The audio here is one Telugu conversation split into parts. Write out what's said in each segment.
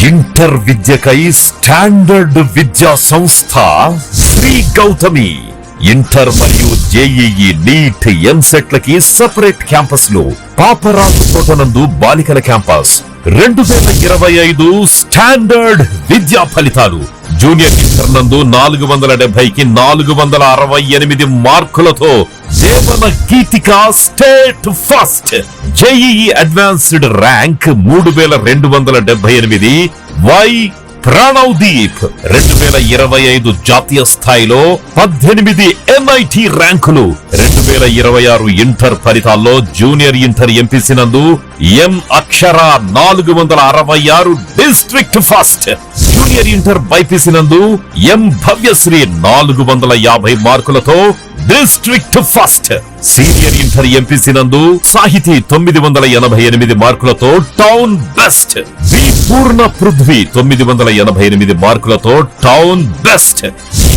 ఇంటర్ విద్యకై స్టాండర్డ్ విద్యా సంస్థ శ్రీ గౌతమి. ఇంటర్ మరియు జేఈఈ, నీట్, ఎంసెట్లకి సెపరేట్ క్యాంపస్లు. పాపరాజు తోటనందు బాలికల క్యాంపస్. 2025 స్టాండర్డ్ విద్యా ఫలితాలు. జూనియర్ ఇంటర్ నందు 470కి 468 మార్కులతో Devana Geethika state first. JEE advanced rank 3278. Y Pranavdeep 2025 జాతీయ స్థాయిలో 18 ఎన్ఐటి ర్యాంకులు. 2026 ఇంటర్ ఫలితాల్లో జూనియర్ ఇంటర్ ఎంపీసీ నందు ఎం అక్షర 466 district first. Junior inter BiPC నందు ఎం భవ్యశ్రీ 450 మార్కులతో district first. Senior inter MPC నందు సాహితీ 988 మార్కులతో టౌన్ బెస్ట్. వి పూర్ణ పృథ్వీ 988 మార్కులతో town best.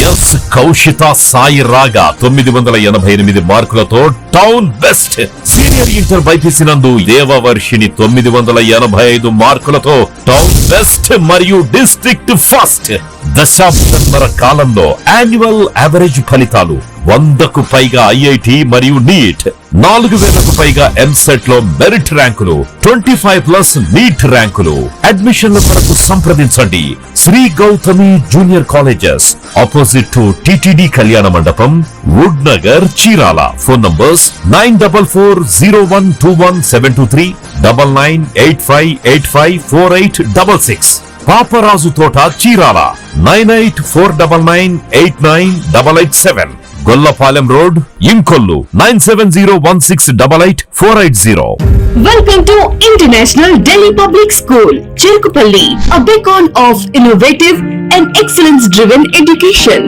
Yes Kaushitha Sai రాగా 988 మార్కులతో town best. Senior inter BiPC నందు దేవవర్షిని 985 మార్కులతో టౌన్ బెస్ట్ మరియు డిస్ట్రిక్ట్ ఫస్ట్. దశాబ్దన్నర కాలంలో యాన్యువల్ యావరేజ్ ఫలితాలు 100కు పైగా ఐఐటి మరియు నీట్, 4000కు పైగా ఎంసెట్ లో మెరిట్ ర్యాంకులు, 25+ నీట్ ర్యాంకులు. అడ్మిషన్ల కొరకు సంప్రదించండి Sri Gauthami junior colleges, opposite to TTD కళ్యాణ మండపం, Wood Nagar, Chirala. Phone numbers 9440121723, 9985854866. Paparaju Thota, Chirala 9849989887. Gollapalem road, Inkollu 9701688480. Welcome to International Delhi Public School, Cherukupalli, a beacon of innovative and excellence-driven education.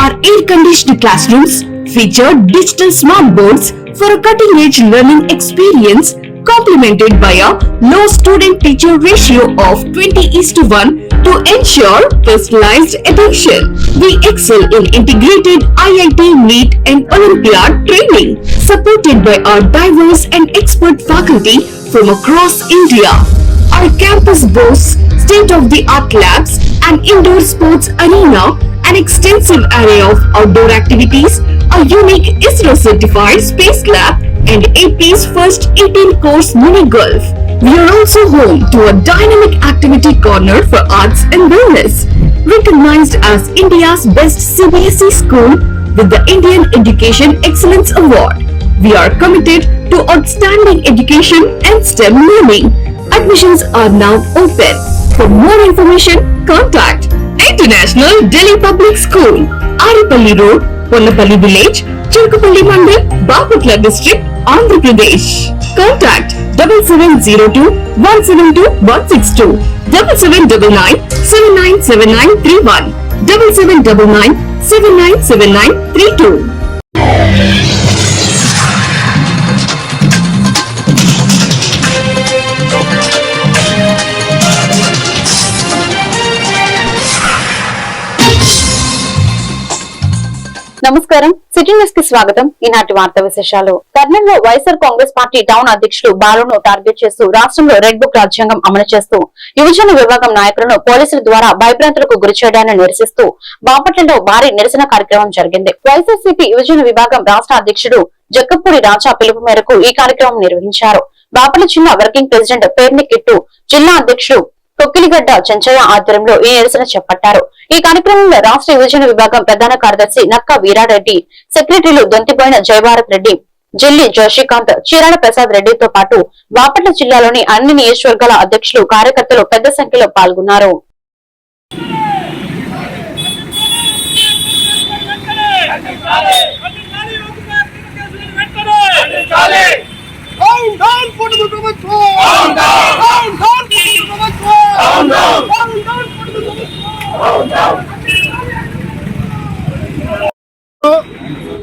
Our air-conditioned classrooms feature digital smart boards for a cutting-edge learning experience, complemented by a low student-teacher ratio of 20:1 to ensure personalized attention. We excel in integrated IIT, NEET and Olympiad training, supported by our diverse and expert faculty from across India. Our campus boasts state-of-the-art labs, an indoor sports arena, an extensive array of outdoor activities, a unique ISRO-certified space lab, and AP's first 18-course mini golf. We are also home to a dynamic activity corner for arts and wellness, recognized as India's best CBSE school with the Indian Education Excellence Award. We are committed to outstanding education and STEM learning. Admissions are now open. For more information, contact International Delhi Public School, Aripalli Road, Ponnapalli Village, Cherukupalli Mandal, Baputla District, Andhra Pradesh. Contact 7702-172-162, 7799-797931, 7799-797932. నమస్కారం, సిటీ న్యూస్ కి స్వాగతం. ఈనాటి వార్తా విశేషాలు. కర్నూలులో వైఎస్ఆర్ కాంగ్రెస్ పార్టీ టౌన్ అధ్యక్షులు బాలును టార్గెట్ చేస్తూ రాష్ట్రంలో రెడ్ బుక్ రాజ్యాంగం అమలు చేస్తూ యువజన విభాగం నాయకులను పోలీసుల ద్వారా భయభ్రాంతులకు గురి చేయడాన్ని నిరసిస్తూ బాపట్లలో భారీ నిరసన కార్యక్రమం జరిగింది. వైఎస్ఆర్సీపీ యువజన విభాగం రాష్ట్ర అధ్యక్షుడు జక్కపూడి రాజా పిలుపు మేరకు ఈ కార్యక్రమం నిర్వహించారు. బాపట్ల జిల్లా వర్కింగ్ ప్రెసిడెంట్ పేర్ని కిట్టు, జిల్లా అధ్యక్షుడు కొక్కిలిగడ్డ చెంచయ్య ఆధ్వర్యంలో ఈ నిరసన చేపట్టారు. ఈ కార్యక్రమంలో రాష్ట్ర యువజన విభాగం ప్రధాన కార్యదర్శి నక్క వీరారెడ్డి, సెక్రటరీలు దొంతిపోయిన జయభారత్ రెడ్డి, జిల్లి జోషికాంత్, చీరాల ప్రసాద్ రెడ్డితో పాటు బాపట్ల జిల్లాలోని అన్ని నియోజకవర్గాల అధ్యక్షులు, కార్యకర్తలు పెద్ద సంఖ్యలో పాల్గొన్నారు.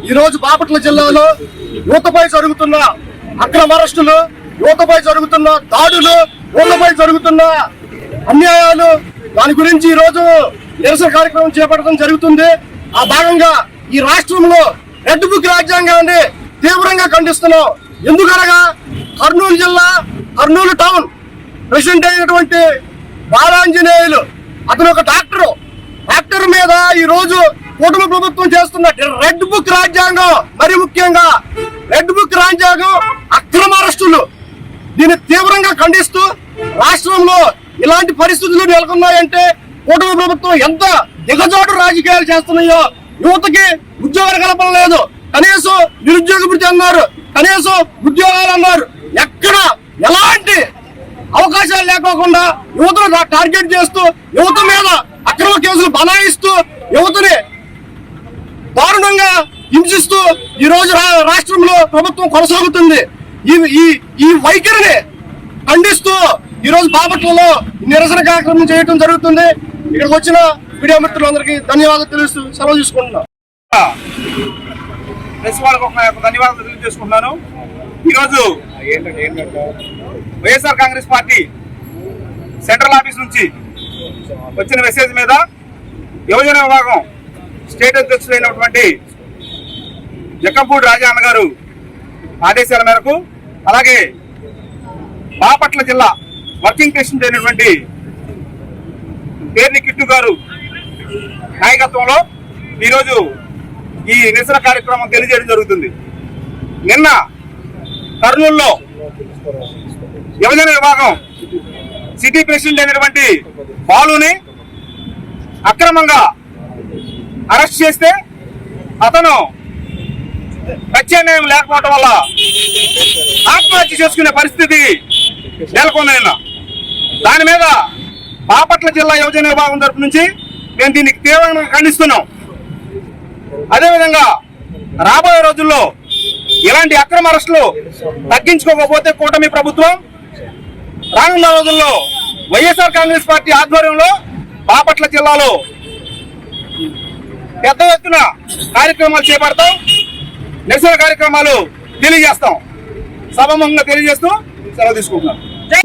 ఈ రోజు బాపట్ల జిల్లాలో యువతపై జరుగుతున్న అక్రమ అరెస్టులు, యువతపై జరుగుతున్న దాడులు, యువతపై జరుగుతున్న అన్యాయాలు, దాని గురించి ఈ రోజు నిరసన కార్యక్రమం చేపట్టడం జరుగుతుంది. ఆ భాగంగా ఈ రాష్ట్రంలో రెడ్ బుక్ రాజ్యాంగాన్ని తీవ్రంగా ఖండిస్తున్నాం. ఎందుకనగా కర్నూలు జిల్లా, కర్నూలు టౌన్ ప్రెసిడెంట్ అయినటువంటి బాలాంజనేయులు అతను ఒక డాక్టర్ మీద ఈ రోజు కూటమి ప్రభుత్వం చేస్తున్న రెడ్ బుక్ రాజ్యాంగం, మరి ముఖ్యంగా రెడ్ బుక్ రాజ్యాంగం అక్రమ అరెస్టులు, దీన్ని తీవ్రంగా ఖండిస్తూ రాష్ట్రంలో ఇలాంటి పరిస్థితులు నెలకొన్నాయంటే కూటమి ప్రభుత్వం ఎంత దిగజాటు రాజకీయాలు చేస్తున్నాయో. యువతకి ఉద్యోగాలు కల్పన లేదు, కనీసం నిరుద్యోగ భృతి అన్నారు, కనీసం ఉద్యోగాలు అన్నారు. ఎక్కడ ఎలాంటి అవకాశాలు లేకోకుండా యువతను టార్గెట్ చేస్తూ యువత మీద అక్రమ కేసులు బనాయిస్తూ యువతని దారుణంగా హింసిస్తూ ఈ రోజు రాష్ట్రంలో ప్రభుత్వం కొనసాగుతుంది. ఈ వైఖరిని ఖండిస్తూ ఈ రోజు బాపట్లలో నిరసన కార్యక్రమం చేయడం జరుగుతుంది. ఇక్కడికి వచ్చిన మీడియా మిత్రులందరికీ ధన్యవాదాలు తెలుస్తూ సెలవు తీసుకుంటున్నాం. ప్రెస్ వాళ్ళకు ధన్యవాదాలు తెలియజేసుకుంటున్నాను. ఈరోజు YSR Congress party central office నుంచి వచ్చిన మెసేజ్ మీద యువజన విభాగం స్టేట్ అధ్యక్షులైనటువంటి జక్కంపూడి రాజా అన్న గారు ఆదేశాల మేరకు, అలాగే బాపట్ల జిల్లా వర్కింగ్ ప్రెసిడెంట్ అయినటువంటి పేర్ని కిట్టు గారు నాయకత్వంలో ఈరోజు ఈ నిరసన కార్యక్రమం తెలియజేయడం జరుగుతుంది. నిన్న కర్నూలులో యువజన విభాగం సిటీ ప్రెసిడెంట్ అయినటువంటి బాలుని అక్రమంగా అరెస్ట్ చేస్తే అతను ప్రత్యామ్నాయం లేకపోవడం వల్ల ఆత్మహత్య చేసుకునే పరిస్థితి నెలకొంది. దాని మీద బాపట్ల జిల్లా యువజన విభాగం తరపు నుంచి మేము దీనికి తీవ్రంగా ఖండిస్తున్నాం. అదేవిధంగా రాబోయే రోజుల్లో ఇలాంటి అక్రమ అరెస్టులు తగ్గించుకోకపోతే కూటమి ప్రభుత్వం రానున్న రోజుల్లో వైఎస్ఆర్ కాంగ్రెస్ పార్టీ ఆధ్వర్యంలో బాపట్ల జిల్లాలో పెద్ద ఎత్తున కార్యక్రమాలు చేపడతాం, నిరసన కార్యక్రమాలు తెలియజేస్తాం. సభముఖంగా తెలియజేస్తూ సెలవు తీసుకుంటున్నాం.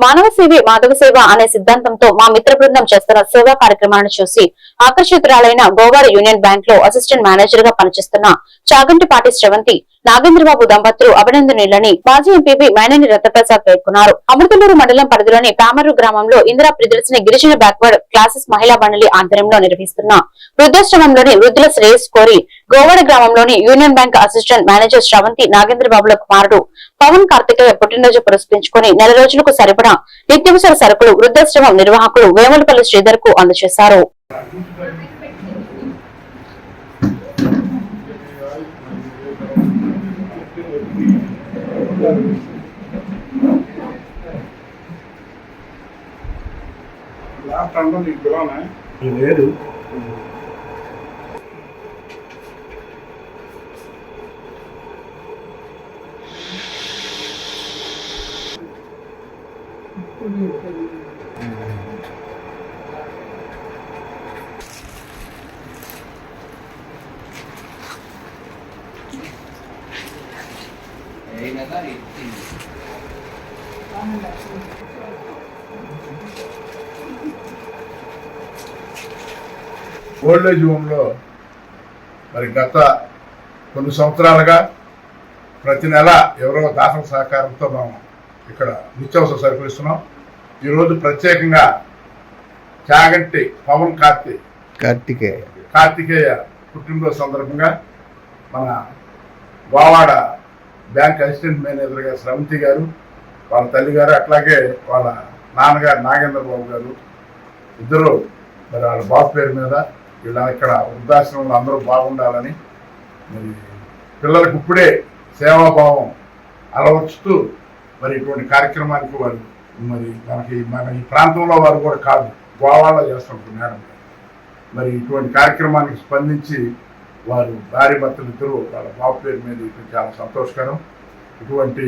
మానవ సేవే మాధవ సేవ అనే సిద్ధాంతంతో మా మిత్ర బృందం చేస్తున్న సేవా కార్యక్రమాలను చూసి ఆకర్షితురాలైన గోవాడ యూనియన్ బ్యాంక్ లో అసిస్టెంట్ మేనేజర్ గా పనిచేస్తున్న చాగంటిపాటి శ్రవంతి నాగేంద్రబాబు దంపతులు అభినందనీయులని మాజీ ఎంపీ మైనేని రత్నప్రసాద్ పేర్కొన్నారు. అమృతలూరు మండలం పరిధిలోని పామర్రు గ్రామంలో ఇందిరా ప్రియదర్శిని గిరిజన బ్యాక్వర్డ్ క్లాసెస్ మహిళా మండలి ఆధ్వర్యంలో నిర్వహిస్తున్న వృద్ధాశ్రమంలోని వృద్ధుల శ్రేయస్ కోరి గోవాడ గ్రామంలోని union bank assistant manager Sravanthi నాగేంద్రబాబుల కుమారుడు పవన్ కార్తికేయ పుట్టినరోజు పురస్కరించుకుని నెల రోజులకు సరిపడా నిత్యావసర సరుకులు వృద్ధాశ్రమం నిర్వాహకులు వేములపల్లి శ్రీధర్ కు అందజేశారు. లేదు ఓల్డ్ ఏజ్ హోమ్లో మరి గత కొన్ని సంవత్సరాలుగా ప్రతి నెల ఎవరో దాతల సహకారంతో మనం ఇక్కడ నిత్యావసర సరుకులు ఇస్తున్నాం. ఈరోజు ప్రత్యేకంగా చాగంటి పవన్ కార్తికేయ పుట్టినరోజు సందర్భంగా మన గోవాడ బ్యాంక్ అసిస్టెంట్ మేనేజర్గా శ్రవంతి గారు, వాళ్ళ తల్లి గారు, అట్లాగే వాళ్ళ నాన్నగారు నాగేంద్రబాబు గారు ఇద్దరు మరి వాళ్ళ బాబు పేరు మీద ఇలా ఇక్కడ వృద్ధాశ్రమంలో అందరూ బాగుండాలని మరి పిల్లలకు ఇప్పుడే సేవాభావం అలవర్చుతూ మరి ఇటువంటి కార్యక్రమానికి వారు మరి మన ఈ ప్రాంతంలో వారు కూడా కాదు, గోవాలో చేస్తుంటారు మేడం. మరి ఇటువంటి కార్యక్రమానికి స్పందించి వారు భార్య భర్తలు ఇద్దరు వాళ్ళ బాబు పేరు మీద ఇది చాలా సంతోషకరం. ఇటువంటి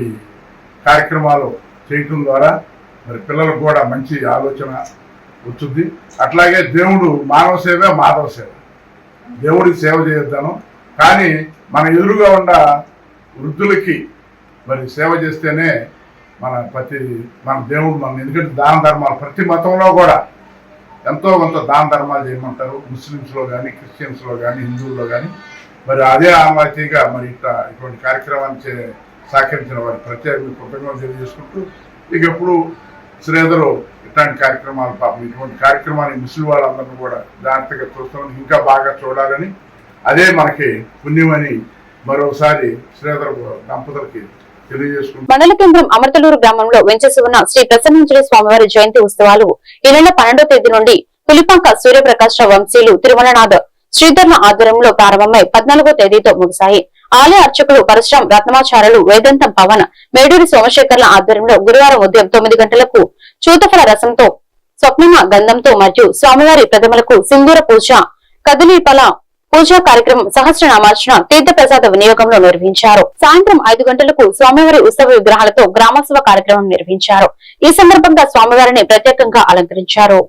కార్యక్రమాలు చేయటం ద్వారా మరి పిల్లలకు కూడా మంచి ఆలోచన వచ్చింది. అట్లాగే దేవుడు మానవ సేవ మాధవ సేవ, దేవుడికి సేవ చేయొద్దాను, కానీ మన ఎదురుగా ఉన్న వృద్ధులకి మరి సేవ చేస్తేనే మన దేవుడు ఎందుకంటే దాన ధర్మాలు ప్రతి మతంలో కూడా ఎంతో కొంత దాన ధర్మాలు చేయమంటారు. ముస్లిమ్స్లో కానీ క్రిస్టియన్స్లో కానీ హిందువుల్లో కానీ మరి అదే ఆనవాయితీగా మరి ఇటువంటి కార్యక్రమాన్ని సహకరించిన వారి ప్రత్యేక కృతజ్ఞతలు తెలియజేసుకుంటూ ఇక ఎప్పుడు శ్రీధరు ఇట్లాంటి కార్యక్రమాలు పాపం ఇటువంటి కార్యక్రమాన్ని మిస్ వాళ్ళందరినీ కూడా జాగ్రత్తగా చూస్తామని ఇంకా బాగా చూడాలని అదే మనకి పుణ్యమని మరోసారి శ్రీధర్ దంపతులకి తెలియజేసుకుంటాం. మండల కేంద్రం అమర్తలూరు గ్రామంలో వెంచేసి ఉన్న శ్రీ ప్రసన్నంజలి స్వామివారి జయంతి ఉత్సవాలు ఈ నెల 12వ తేదీ నుండి పులిపాక సూర్యప్రకాశరావు వంశీలు తిరుమలనాథ్ శ్రీధర్ల ఆధ్వర్యంలో ప్రారంభమై 14వ తేదీతో ముగిశాయి. ఆలయ అర్చకులు పరశురాం రత్నమాచార్యులు వేదాంతం పవన్ మేడూరి సోమశేఖర్ల ఆధ్వర్యంలో గురువారం ఉదయం 9 గంటలకు చూతఫల రసంతో స్వప్నమ గంధంతో మరియు స్వామివారి ప్రతిమలకు సింధూర పూజ కదలీపల పూజా కార్యక్రమం సహస్రనామార్చన తీర్థప్రసాద వినియోగంలో నిర్వహించారు. సాయంత్రం 5 గంటలకు స్వామివారి ఉత్సవ విగ్రహాలతో గ్రామోత్సవ కార్యక్రమం నిర్వహించారు. ఈ సందర్భంగా స్వామివారిని ప్రత్యేకంగా అలంకరించారు.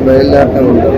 బయలుదేరుతూ ఉంటారు.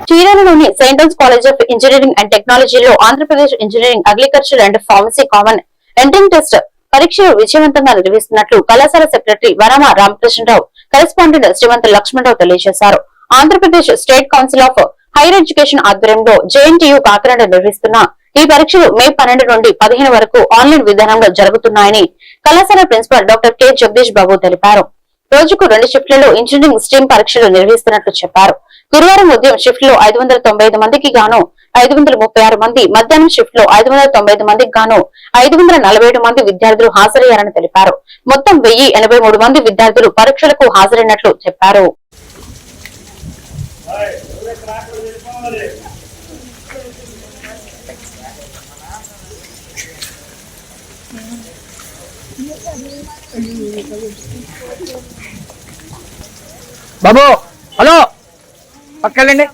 చీరాలలోని saint Ann's college of engineering and టెక్నాలజీలో Andhra Pradesh engineering agriculture and pharmacy common entrance test పరీక్షలు విజయవంతంగా నిర్వహిస్తున్నట్లు కళాశాల సెక్రటరీ వనమ రామకృష్ణరావు కరెస్పాండెంట్ శ్రీమంత్ లక్ష్మణరావు తెలియజేశారు. Andhra Pradesh state council of higher education ఆధ్వర్యంలో జేఎన్టీయూ కాకినాడ నిర్వహిస్తున్న ఈ పరీక్షలు మే 12 నుండి 15 వరకు ఆన్లైన్ విధానంలో జరుగుతున్నాయని కళాశాల ప్రిన్సిపల్ డాక్టర్ కె జగదీష్ బాబు తెలిపారు. రోజుకు 2 షిఫ్ట్లలో ఇంజనీరింగ్ స్ట్రీమ్ పరీక్షలు నిర్వహిస్తున్నట్లు చెప్పారు. గురువారం ఉదయం షిఫ్ట్ లో 595 మందికి గాను 536 మంది, మధ్యాహ్నం షిఫ్ట్ లో 595 మందికి గాను 547 మంది విద్యార్థులు హాజరయ్యారని తెలిపారు. మొత్తం 1083 మంది విద్యార్థులు పరీక్షలకు హాజరైనట్లు చెప్పారు. బాబు హలో పక్కలండి.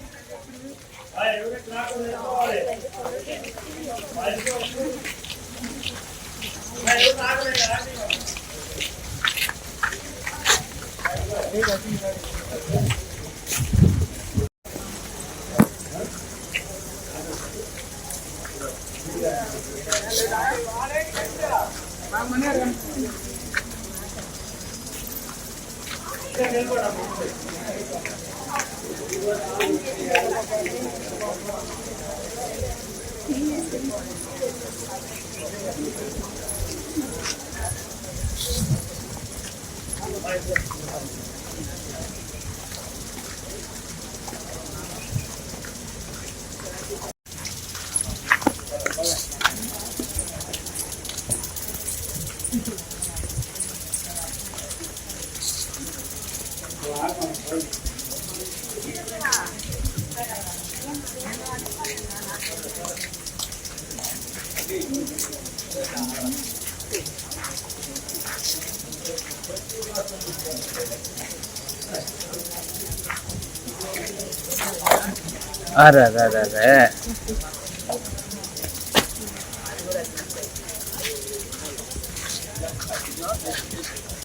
అరే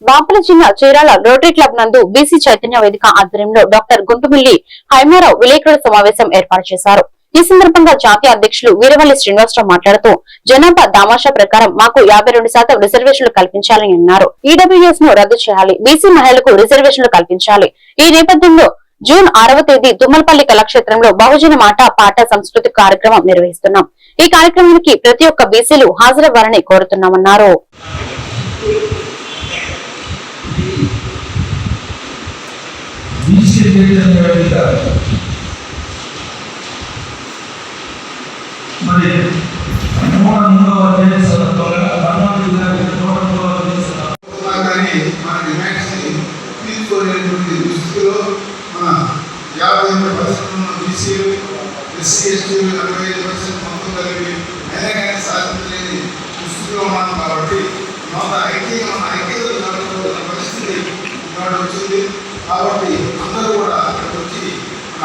బాపట్ల జిల్లా చీరాల రోటరీ క్లబ్ నందు బీసీ చైతన్య వేదిక ఆధ్వర్యంలో డాక్టర్ గుంటుమిల్లి హైమారావు విలేకరుల సమావేశం ఏర్పాటు చేశారు. ఈ సందర్భంగా జాతీయ అధ్యక్షులు వీరవల్లి శ్రీనివాసరావు మాట్లాడుతూ జనాభా దామాషా ప్రకారం మాకు 52% రిజర్వేషన్లు కల్పించాలని అన్నారు. ఈడబ్ల్యూఎస్ ను రద్దు చేయాలి, బీసీ మహిళలకు రిజర్వేషన్లు కల్పించాలి. ఈ నేపథ్యంలో జూన్ 6వ తేదీ తుమ్మలపల్లి కళాక్షేత్రంలో బహుజన మాట పాట సంస్కృతి కార్యక్రమం నిర్వహిస్తున్నాం. ఈ కార్యక్రమానికి ప్రతి ఒక్క బీసీలు హాజరవ్వాలని కోరుతున్నామన్నారు. ఎస్సీ ఎస్టీలు 45% మొత్తం కలిపి అయినా కానీ సాధించలేని దుస్థితిలో ఉన్నాం. కాబట్టి మన ఐక్యత పరిస్థితి ఇవాళ వచ్చింది. కాబట్టి అందరూ కూడా ఇక్కడికి వచ్చి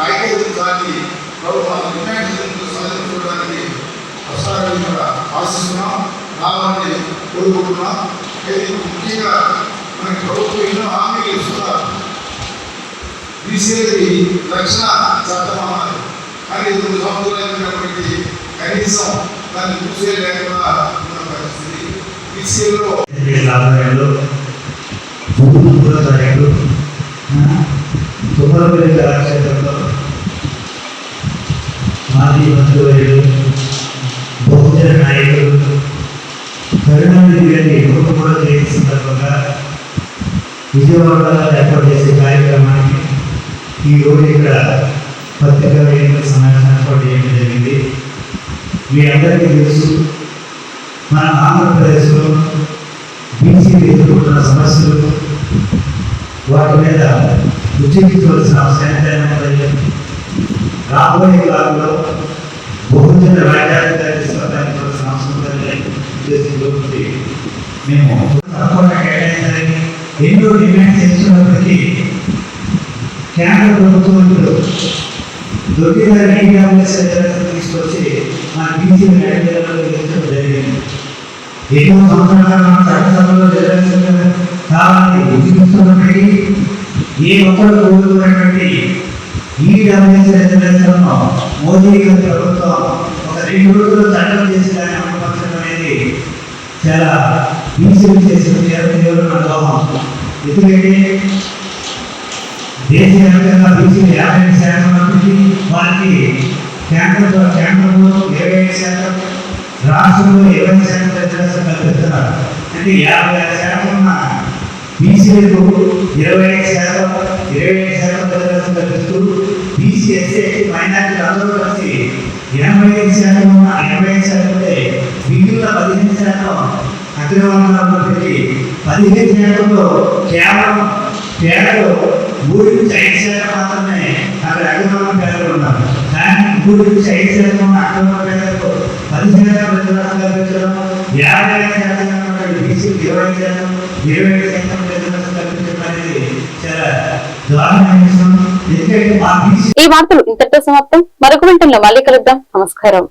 ఐక్యత దాన్ని మన డిమాండ్స్ సాధించుకోవడానికి వస్తారని కూడా ఆశిస్తున్నాం, రావాలని కోరుకుంటున్నాం. ఇది ముఖ్యంగా మనకి ప్రభుత్వం ఎన్నో హామీలు ఇస్తున్నారు. బీసీలకి రక్షణ చట్టం అన్నారు, కానీ 2 సంవత్సరాలైనప్పటికీ కనీసం దాన్ని చూసే లేకుండా ఉన్న పరిస్థితి. బీసీలో తుమ్మలపల్లి కళాక్షేత్రంలో మాజీ మంత్రివర్యులు బహుజన నాయకులు కరుణానిధి గారి 103వ జయంతి సందర్భంగా విజయవాడలో ఏర్పాటు చేసే కార్యక్రమానికి ఈ రోజు ఇక్కడ పత్రికా వేదిక సమావేశం ఏర్పాటు చేయడం జరిగింది. మీ అందరికీ తెలుసు, మన ఆంధ్రప్రదేశ్లో బీసీలు ఎదుర్కొంటున్న సమస్యలు, వాటి మీద ఉద్యోగించవలసిన అవసరం రాబోయే కాలంలో బహుజన రాజ్యాధికారి తీసుకురావాల్సిన అవసరం ఉద్దేశంతో మేము తప్పకుండా కేటాయించాలని ఎన్నో డిమాండ్స్ చేస్తున్నప్పటికీ కేంద్ర ప్రభుత్వం దొరికిన తీసుకొచ్చి మన బీసీ రిజర్వేషన్లో జరిగింది. ఎన్నో సంవత్సరాల చట్టసభలో రిజర్వేషన్ కావాలని ఉద్యోగిస్తున్నప్పటికీ ఏ ఒక్కరు కోరుకున్నటువంటి ఈడబ్ల్యూఎస్ రిజర్వేషన్ను మోదీ గారి ప్రభుత్వం ఒక 2 రోజుల్లో చట్టం చేసి దాన్ని అమలుపరచడం అనేది చాలా బీసీలు చేసిన తీవ్రమైన ద్రోహం. ఎందుకంటే దేశవ్యాప్తంగా బీసీలు 52% ఉన్నప్పటికీ వారికి కేంద్రంలో 25% రాష్ట్రంలో 20% రిజర్వేషన్ కల్పిస్తున్నారు. అంటే 56% ఉన్న బీసీలకు 25% రిజర్వేషన్ కల్పిస్తూ బీసీ ఎస్సీ మైనారిటీలు అందరూ కలిసి 85% ఉన్న 85% ఉంటే మిగిలిన 15% అగ్రవర్ణాలను పెట్టి 15%లో కేవలం పేదలు 3-5% మాత్రమే అక్కడ అగ్రవర్ణ పేదలు ఉన్నారు. కానీ 3-5% ఉన్న అగ్రవర్ణ పేదలకు 10% రిజర్వేషన్ కల్పించడం, 55% బీసీకి 20% రిజర్వేషన్ కల్పించడం అనేది చాలా దారుణమైన విషయం. ఎందుకంటే మా బీసీ ఈ వార్తలు ఇంతటితో సమాప్తం. మరొక వెంటనే మళ్ళీ కలుద్దాం. నమస్కారం.